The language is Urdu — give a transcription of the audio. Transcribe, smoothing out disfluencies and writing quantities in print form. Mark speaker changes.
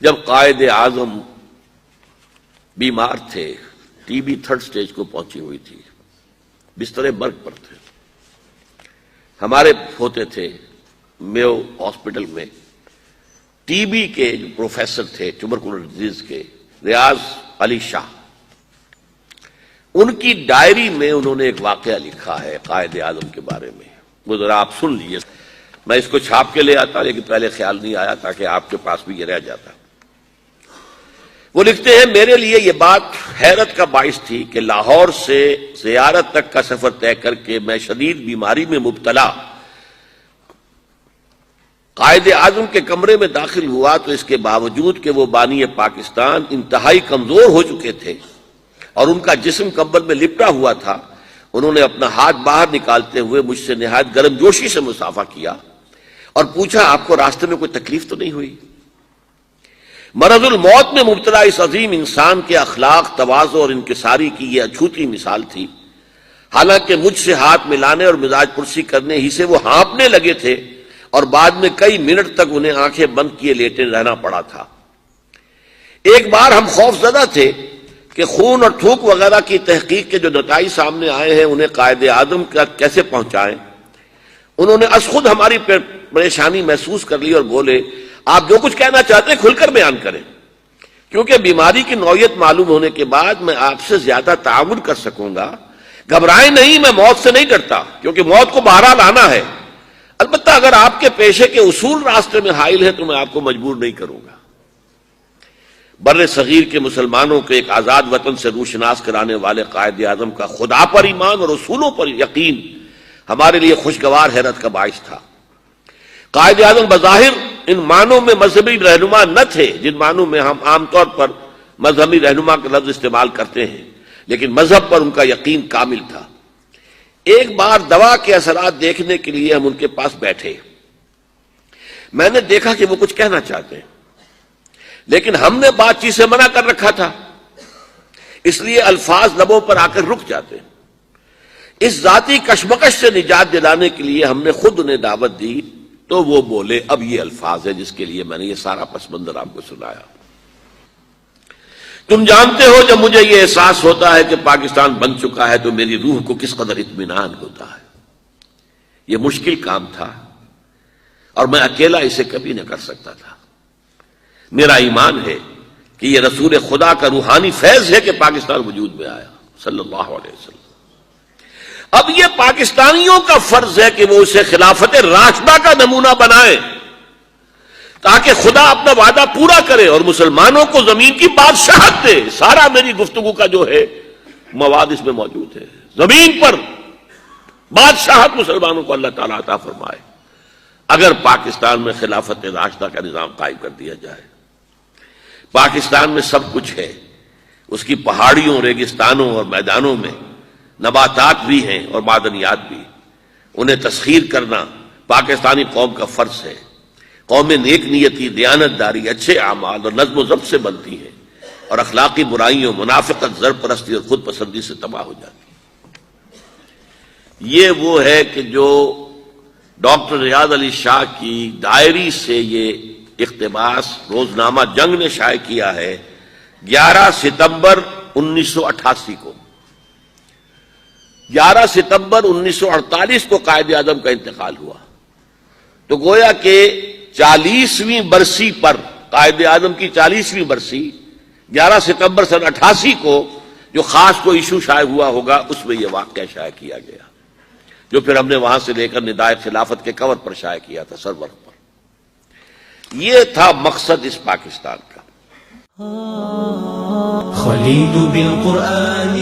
Speaker 1: جب قائد اعظم بیمار تھے، ٹی بی 3rd stage کو پہنچی ہوئی تھی، بستر مرگ پر تھے، ہمارے ہوتے تھے میو ہاسپٹل میں ٹی بی کے جو پروفیسر تھے ٹیوبرکلوز ڈیزیز کے، ریاض علی شاہ، ان کی ڈائری میں انہوں نے ایک واقعہ لکھا ہے قائد اعظم کے بارے میں، وہ ذرا آپ سن لیجیے۔ میں اس کو چھاپ کے لے آتا لیکن پہلے خیال نہیں آیا تاکہ آپ کے پاس بھی یہ رہ جاتا۔ وہ لکھتے ہیں، میرے لیے یہ بات حیرت کا باعث تھی کہ لاہور سے زیارت تک کا سفر طے کر کے میں شدید بیماری میں مبتلا قائد اعظم کے کمرے میں داخل ہوا تو اس کے باوجود کہ وہ بانی پاکستان انتہائی کمزور ہو چکے تھے اور ان کا جسم کمبل میں لپٹا ہوا تھا، انہوں نے اپنا ہاتھ باہر نکالتے ہوئے مجھ سے نہایت گرم جوشی سے مصافحہ کیا اور پوچھا، آپ کو راستے میں کوئی تکلیف تو نہیں ہوئی؟ مرض الموت میں مبتلا اس عظیم انسان کے اخلاق، تواضع اور انکساری کی یہ اچھوتی مثال تھی۔ حالانکہ مجھ سے ہاتھ ملانے اور مزاج پرسی کرنے ہی سے وہ ہانپنے لگے تھے اور بعد میں کئی منٹ تک انہیں آنکھیں بند کیے لیٹے رہنا پڑا تھا۔ ایک بار ہم خوف زدہ تھے کہ خون اور تھوک وغیرہ کی تحقیق کے جو نتائج سامنے آئے ہیں انہیں قائد اعظم کا کیسے پہنچائیں۔ انہوں نے از خود ہماری پریشانی محسوس کر لی اور بولے، آپ جو کچھ کہنا چاہتے ہیں کھل کر بیان کریں، کیونکہ بیماری کی نوعیت معلوم ہونے کے بعد میں آپ سے زیادہ تعاون کر سکوں گا۔ گھبرائیں نہیں، میں موت سے نہیں ڈرتا کیونکہ موت کو بہرحال آنا ہے، البتہ اگر آپ کے پیشے کے اصول راستے میں حائل ہے تو میں آپ کو مجبور نہیں کروں گا۔ بر صغیر کے مسلمانوں کے ایک آزاد وطن سے روشناس کرانے والے قائد اعظم کا خدا پر ایمان اور اصولوں پر یقین ہمارے لیے خوشگوار حیرت کا باعث تھا۔ قائد اعظم بظاہر ان معنوں میں مذہبی رہنما نہ تھے جن معنوں میں ہم عام طور پر مذہبی رہنما کا لفظ استعمال کرتے ہیں، لیکن مذہب پر ان کا یقین کامل تھا۔ ایک بار دوا کے اثرات دیکھنے کے لیے ہم ان کے پاس بیٹھے، میں نے دیکھا کہ وہ کچھ کہنا چاہتے ہیں لیکن ہم نے بات چیت سے منع کر رکھا تھا، اس لیے الفاظ لبوں پر آ کر رک جاتے۔ اس ذاتی کشمکش سے نجات دلانے کے لیے ہم نے خود انہیں دعوت دی تو وہ بولے۔ اب یہ الفاظ ہے جس کے لیے میں نے یہ سارا پس منظر آپ کو سنایا۔ تم جانتے ہو جب مجھے یہ احساس ہوتا ہے کہ پاکستان بن چکا ہے تو میری روح کو کس قدر اطمینان ہوتا ہے۔ یہ مشکل کام تھا اور میں اکیلا اسے کبھی نہ کر سکتا تھا۔ میرا ایمان ہے کہ یہ رسول خدا کا روحانی فیض ہے کہ پاکستان وجود میں آیا صلی اللہ علیہ وسلم۔ اب یہ پاکستانیوں کا فرض ہے کہ وہ اسے خلافت راشدہ کا نمونہ بنائیں تاکہ خدا اپنا وعدہ پورا کرے اور مسلمانوں کو زمین کی بادشاہت دے۔ سارا میری گفتگو کا جو ہے مواد اس میں موجود ہے۔ زمین پر بادشاہت مسلمانوں کو اللہ تعالیٰ عطا فرمائے اگر پاکستان میں خلافت راشدہ کا نظام قائم کر دیا جائے۔ پاکستان میں سب کچھ ہے، اس کی پہاڑیوں، ریگستانوں اور میدانوں میں نباتات بھی ہیں اور معدنیات بھی۔ انہیں تسخیر کرنا پاکستانی قوم کا فرض ہے۔ قوم نیک نیتی، دیانتداری، اچھے اعمال اور نظم و ضبط سے بنتی ہے اور اخلاقی برائیوں، منافقت، زر پرستی اور خود پسندی سے تباہ ہو جاتی ہے۔ یہ وہ ہے کہ جو ڈاکٹر ریاض علی شاہ کی ڈائری سے یہ اقتباس روزنامہ جنگ نے شائع کیا ہے 11 ستمبر 1988 کو۔ 11 ستمبر 1948 کو قائد اعظم کا انتقال ہوا، تو گویا کہ 40ویں برسی پر، قائد اعظم کی 40ویں برسی 11 ستمبر سن 88 کو جو خاص کو ایشو شائع ہوا ہوگا اس میں یہ واقعہ شائع کیا گیا، جو پھر ہم نے وہاں سے لے کر ندائے خلافت کے کور پر شائع کیا تھا، سرور پر۔ یہ تھا مقصد اس پاکستان کا۔
Speaker 2: خلید بالقرآن